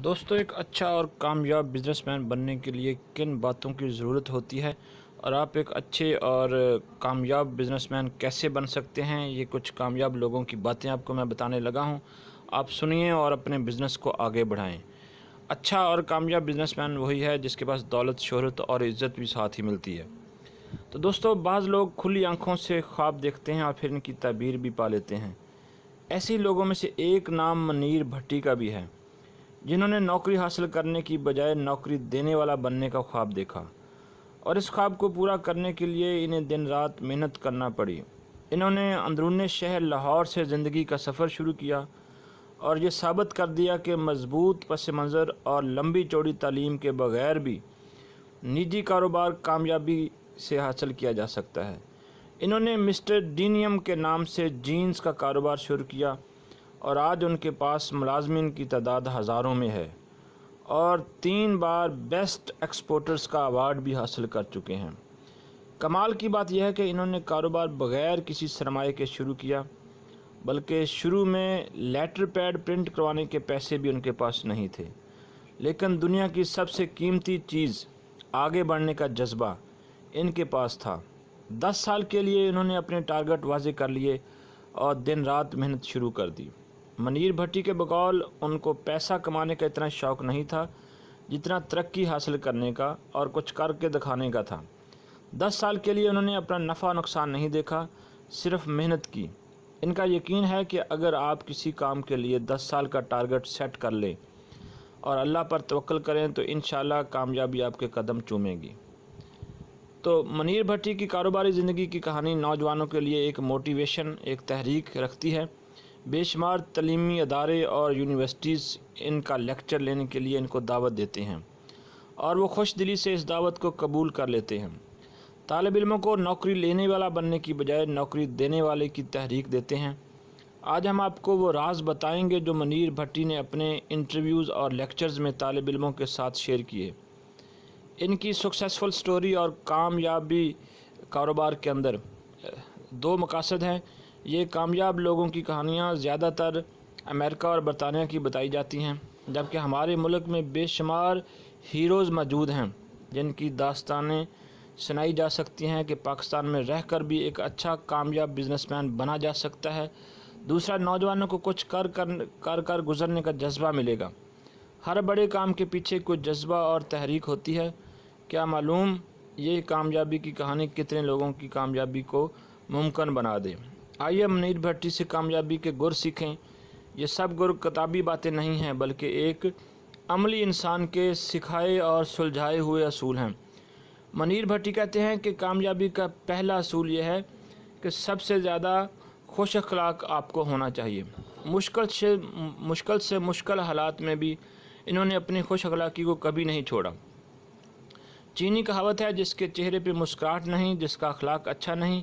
दोस्तों, एक अच्छा और कामयाब बिजनेसमैन बनने के लिए किन बातों की ज़रूरत होती है और आप एक अच्छे और कामयाब बिजनेसमैन कैसे बन सकते हैं, ये कुछ कामयाब लोगों की बातें आपको मैं बताने लगा हूं। आप सुनिए और अपने बिज़नेस को आगे बढ़ाएं। अच्छा और कामयाब बिजनेसमैन वही है जिसके पास दौलत, शोहरत और इज़्ज़त भी साथ ही मिलती है। तो दोस्तों, बाज़ लोग खुली आंखों से ख्वाब देखते हैं और फिर इनकी ताबीर भी पा लेते हैं। ऐसे ही लोगों में से एक नाम मनीर भट्टी का भी है, जिन्होंने नौकरी हासिल करने की बजाय नौकरी देने वाला बनने का ख्वाब देखा और इस ख्वाब को पूरा करने के लिए इन्हें दिन रात मेहनत करना पड़ी। इन्होंने अंदरूनी शहर लाहौर से ज़िंदगी का सफ़र शुरू किया और ये साबित कर दिया कि मज़बूत पस मंज़र और लंबी चौड़ी तालीम के बग़ैर भी निजी कारोबार कामयाबी से हासिल किया जा सकता है। इन्होंने मिस्टर डीनियम के नाम से जीन्स का कारोबार शुरू किया और आज उनके पास मुलाजमीन की तादाद हज़ारों में है और 3 बार बेस्ट एक्सपोर्टर्स का अवार्ड भी हासिल कर चुके हैं। कमाल की बात यह है कि इन्होंने कारोबार बग़ैर किसी सरमाए के शुरू किया, बल्कि शुरू में लेटर पैड प्रिंट करवाने के पैसे भी उनके पास नहीं थे, लेकिन दुनिया की सबसे कीमती चीज़ आगे बढ़ने का जज्बा इनके पास था। 10 साल के लिए इन्होंने अपने टारगेट वाज़े कर लिए और दिन रात मेहनत शुरू कर दी। मनीर भट्टी के बकौल उनको पैसा कमाने का इतना शौक़ नहीं था जितना तरक्की हासिल करने का और कुछ करके दिखाने का था। 10 साल के लिए उन्होंने अपना नफ़ा नुकसान नहीं देखा, सिर्फ मेहनत की। इनका यकीन है कि अगर आप किसी काम के लिए 10 साल का टारगेट सेट कर लें और अल्लाह पर तवक्ल करें तो इंशाअल्लाह कामयाबी आपके कदम चूमेगी। तो मनीर भट्टी की कारोबारी ज़िंदगी की कहानी नौजवानों के लिए एक मोटिवेशन, एक तहरीक रखती है। बेशुमार तलीमी अदारे और यूनिवर्सिटीज़ इनका लेक्चर लेने के लिए इनको दावत देते हैं और वो खुश दिली से इस दावत को कबूल कर लेते हैं। तालिब इल्मों को नौकरी लेने वाला बनने की बजाय नौकरी देने वाले की तहरीक देते हैं। आज हम आपको वो राज बताएंगे जो मनीर भट्टी ने अपने इंटरव्यूज़ और लेक्चर्स में तालिब इल्मों के साथ शेयर किए। इनकी सक्सेसफुल स्टोरी और कामयाबी कारोबार के अंदर दो मकासद हैं। ये कामयाब लोगों की कहानियाँ ज़्यादातर अमेरिका और बरतानिया की बताई जाती हैं, जबकि हमारे मुल्क में बेशुमार हीरोज़ मौजूद हैं जिनकी दास्तानें सुनाई जा सकती हैं कि पाकिस्तान में रहकर भी एक अच्छा कामयाब बिजनेसमैन बना जा सकता है। दूसरा, नौजवानों को कुछ कर गुज़रने का जज्बा मिलेगा। हर बड़े काम के पीछे कुछ जज्बा और तहरीक होती है। क्या मालूम ये कामयाबी की कहानी कितने लोगों की कामयाबी को मुमकिन बना दे। आइए मनीर भट्टी से कामयाबी के गुर सीखें। ये सब गुर किताबी बातें नहीं हैं, बल्कि एक अमली इंसान के सिखाए और सुलझाए हुए असूल हैं। मनीर भट्टी कहते हैं कि कामयाबी का पहला असूल यह है कि सबसे ज़्यादा खुश अखलाक आपको होना चाहिए। मुश्किल से मुश्किल हालात में भी इन्होंने अपनी खुश अखलाकी को कभी नहीं छोड़ा। चीनी कहावत है, जिसके चेहरे पे मुस्कुराहट नहीं, जिसका अखलाक अच्छा नहीं,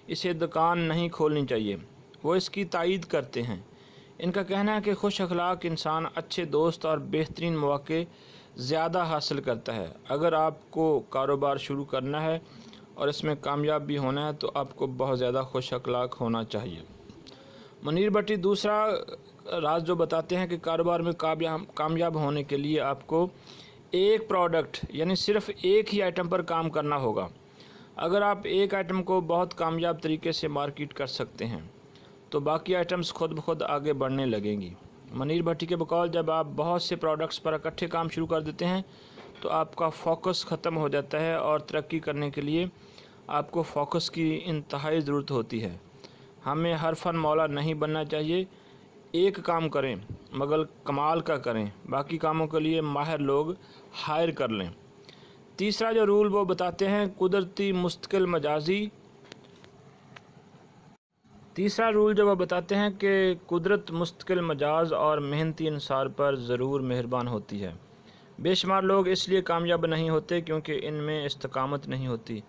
इसे दुकान नहीं खोलनी चाहिए। वो इसकी तायीद करते हैं। इनका कहना है कि खुश अखलाक इंसान अच्छे दोस्त और बेहतरीन मौके ज़्यादा हासिल करता है। अगर आपको कारोबार शुरू करना है और इसमें कामयाब भी होना है तो आपको बहुत ज़्यादा खुश अखलाक होना चाहिए। मनीर भट्टी दूसरा राज जो बताते हैं कि कारोबार में कामयाब होने के लिए आपको एक प्रोडक्ट यानी सिर्फ एक ही आइटम पर काम करना होगा। अगर आप एक आइटम को बहुत कामयाब तरीके से मार्केट कर सकते हैं तो बाकी आइटम्स खुद ब खुद आगे बढ़ने लगेंगी। मनीर भट्टी के बकौल जब आप बहुत से प्रोडक्ट्स पर इकट्ठे काम शुरू कर देते हैं तो आपका फ़ोकस ख़त्म हो जाता है और तरक्की करने के लिए आपको फ़ोकस की इंतहाई ज़रूरत होती है। हमें हर फन मौला नहीं बनना चाहिए। एक काम करें मगर कमाल का करें, बाकी कामों के लिए माहिर लोग हायर कर लें। तीसरा जो रूल वो बताते हैं, कुदरती मुस्तकिल मजाजी। तीसरा रूल जो वो बताते हैं कि कुदरत मुस्तकिल मजाज और मेहनती इंसान पर ज़रूर मेहरबान होती है। बेशुमार लोग इसलिए कामयाब नहीं होते क्योंकि इनमें इस्तकामत नहीं होती।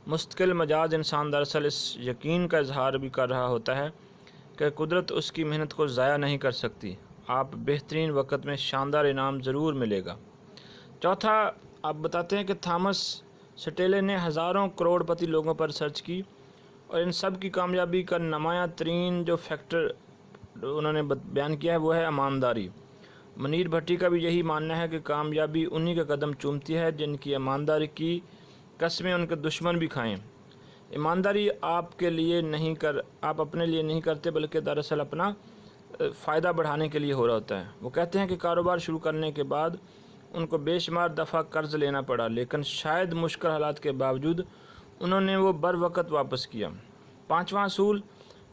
मुस्तकिल मजाज इंसान दरअसल इस यकीन का इजहार भी कर रहा होता है कि कुदरत उसकी मेहनत को ज़ाया नहीं कर सकती। आप बेहतरीन वक्त में शानदार इनाम ज़रूर मिलेगा। चौथा, आप बताते हैं कि थॉमस स्टेले ने हज़ारों करोड़पति लोगों पर रिसर्च की और इन सब की कामयाबी का नुमायाँ तरीन जो फैक्टर उन्होंने बयान किया है वो है ईमानदारी। منیر بھٹی کا بھی یہی ماننا ہے کہ کامیابی انہی کا قدم چومتی ہے جن کی ایمانداری کی قسمیں ان کے دشمن بھی کھائیں۔ ایمانداری آپ اپنے لیے نہیں کرتے بلکہ دراصل اپنا فائدہ بڑھانے کے لیے ہو رہا ہوتا ہے۔ وہ کہتے ہیں کہ کاروبار شروع کرنے کے بعد ان کو بے شمار دفعہ قرض لینا پڑا، لیکن شاید مشکل حالات کے باوجود انہوں نے وہ بر وقت واپس کیا۔ پانچواں اصول،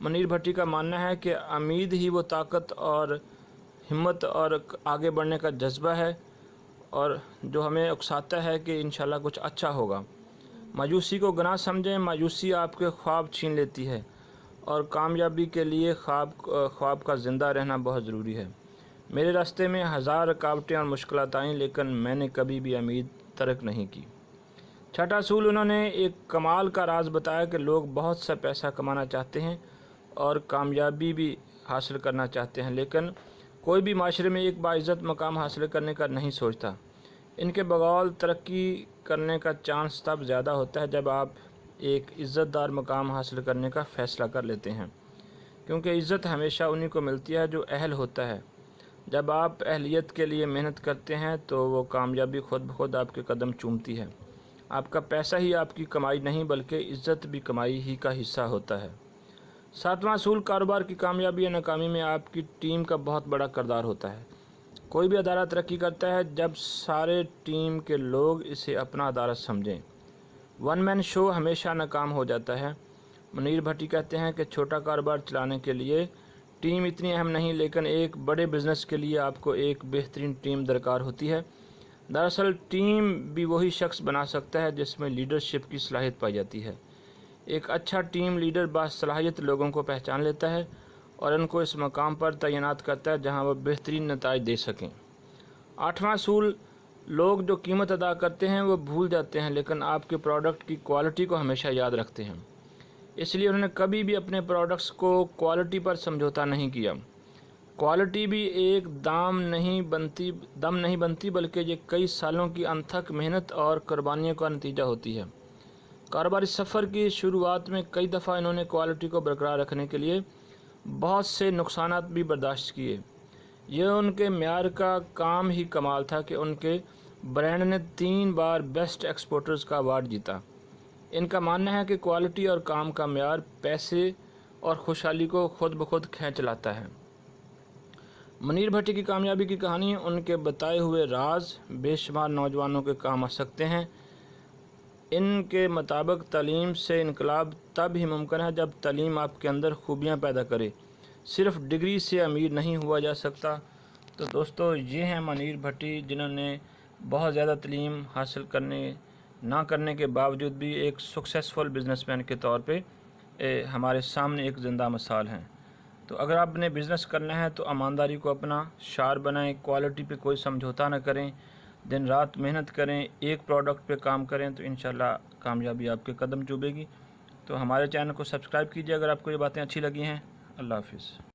منیر بھٹی کا ماننا ہے کہ امید ہی وہ طاقت اور ہمت اور آگے بڑھنے کا جذبہ ہے اور جو ہمیں اکساتا ہے کہ انشاءاللہ کچھ اچھا ہوگا۔ مایوسی کو گناہ سمجھیں، مایوسی آپ کے خواب چھین لیتی ہے اور کامیابی کے لیے خواب کا زندہ رہنا بہت ضروری ہے۔ میرے راستے میں 1000 رکاوٹیں اور مشکلات آئیں لیکن میں نے کبھی بھی امید ترک نہیں کی۔ چھٹا اصول، انہوں نے ایک کمال کا راز بتایا کہ لوگ بہت سا پیسہ کمانا چاہتے ہیں اور کامیابی بھی حاصل کرنا چاہتے ہیں، لیکن کوئی بھی معاشرے میں ایک باعزت مقام حاصل کرنے کا نہیں سوچتا۔ ان کے بقول ترقی کرنے کا چانس تب زیادہ ہوتا ہے جب آپ ایک عزت دار مقام حاصل کرنے کا فیصلہ کر لیتے ہیں، کیونکہ عزت ہمیشہ انہی کو ملتی ہے جو اہل ہوتا ہے۔ جب آپ اہلیت کے لیے محنت کرتے ہیں تو وہ کامیابی خود بخود آپ کے قدم چومتی ہے۔ آپ کا پیسہ ہی آپ کی کمائی نہیں بلکہ عزت بھی کمائی ہی کا حصہ ہوتا ہے۔ ساتواں اصول، کاروبار کی کامیابی یا ناکامی میں آپ کی ٹیم کا بہت بڑا کردار ہوتا ہے۔ کوئی بھی ادارہ ترقی کرتا ہے جب سارے ٹیم کے لوگ اسے اپنا ادارہ سمجھیں۔ ون مین شو ہمیشہ ناکام ہو جاتا ہے۔ منیر بھٹی کہتے ہیں کہ چھوٹا کاروبار چلانے کے لیے ٹیم اتنی اہم نہیں، لیکن ایک بڑے بزنس کے لیے آپ کو ایک بہترین ٹیم درکار ہوتی ہے۔ دراصل ٹیم بھی وہی شخص بنا سکتا ہے جس میں لیڈرشپ کی صلاحیت پائی جاتی ہے۔ ایک اچھا ٹیم لیڈر باصلاحیت لوگوں کو پہچان لیتا ہے اور ان کو اس مقام پر تعینات کرتا ہے جہاں وہ بہترین نتائج دے سکیں۔ آٹھواں اصول، لوگ جو قیمت ادا کرتے ہیں وہ بھول جاتے ہیں لیکن آپ کے پروڈکٹ کی کوالٹی کو ہمیشہ یاد رکھتے ہیں۔ اس لیے انہوں نے کبھی بھی اپنے پروڈکٹس کو کوالٹی پر سمجھوتا نہیں کیا۔ کوالٹی بھی ایک دم نہیں بنتی بلکہ یہ کئی سالوں کی انتھک محنت اور قربانیوں کا نتیجہ ہوتی ہے۔ کاروباری سفر کی شروعات میں کئی دفعہ انہوں نے کوالٹی کو برقرار رکھنے کے لیے بہت سے نقصانات بھی برداشت کیے۔ یہ ان کے معیار کا کام ہی کمال تھا کہ ان کے برانڈ نے 3 بار بیسٹ ایکسپورٹرز کا ایوارڈ جیتا۔ ان کا ماننا ہے کہ کوالٹی اور کام کا معیار پیسے اور خوشحالی کو خود بخود کھینچ لاتا ہے۔ منیر بھٹی کی کامیابی کی کہانی، ان کے بتائے ہوئے راز بے شمار نوجوانوں کے کام آ سکتے ہیں۔ ان کے مطابق تعلیم سے انقلاب تب ہی ممکن ہے جب تعلیم آپ کے اندر خوبیاں پیدا کرے، صرف ڈگری سے امیر نہیں ہوا جا سکتا۔ تو دوستو، یہ ہیں منیر بھٹی جنہوں نے بہت زیادہ تعلیم حاصل نہ کرنے کے باوجود بھی ایک سکسیسفل بزنس مین کے طور پہ ہمارے سامنے ایک زندہ مثال ہیں۔ تو اگر آپ نے بزنس کرنا ہے تو ایمانداری کو اپنا شعار بنائیں، کوالٹی پہ کوئی سمجھوتا نہ کریں، دن رات محنت کریں، ایک پروڈکٹ پہ کام کریں تو انشاءاللہ کامیابی آپ کے قدم چومے گی۔ تو ہمارے چینل کو سبسکرائب کیجیے اگر آپ کو یہ باتیں اچھی لگی ہیں۔ اللہ حافظ۔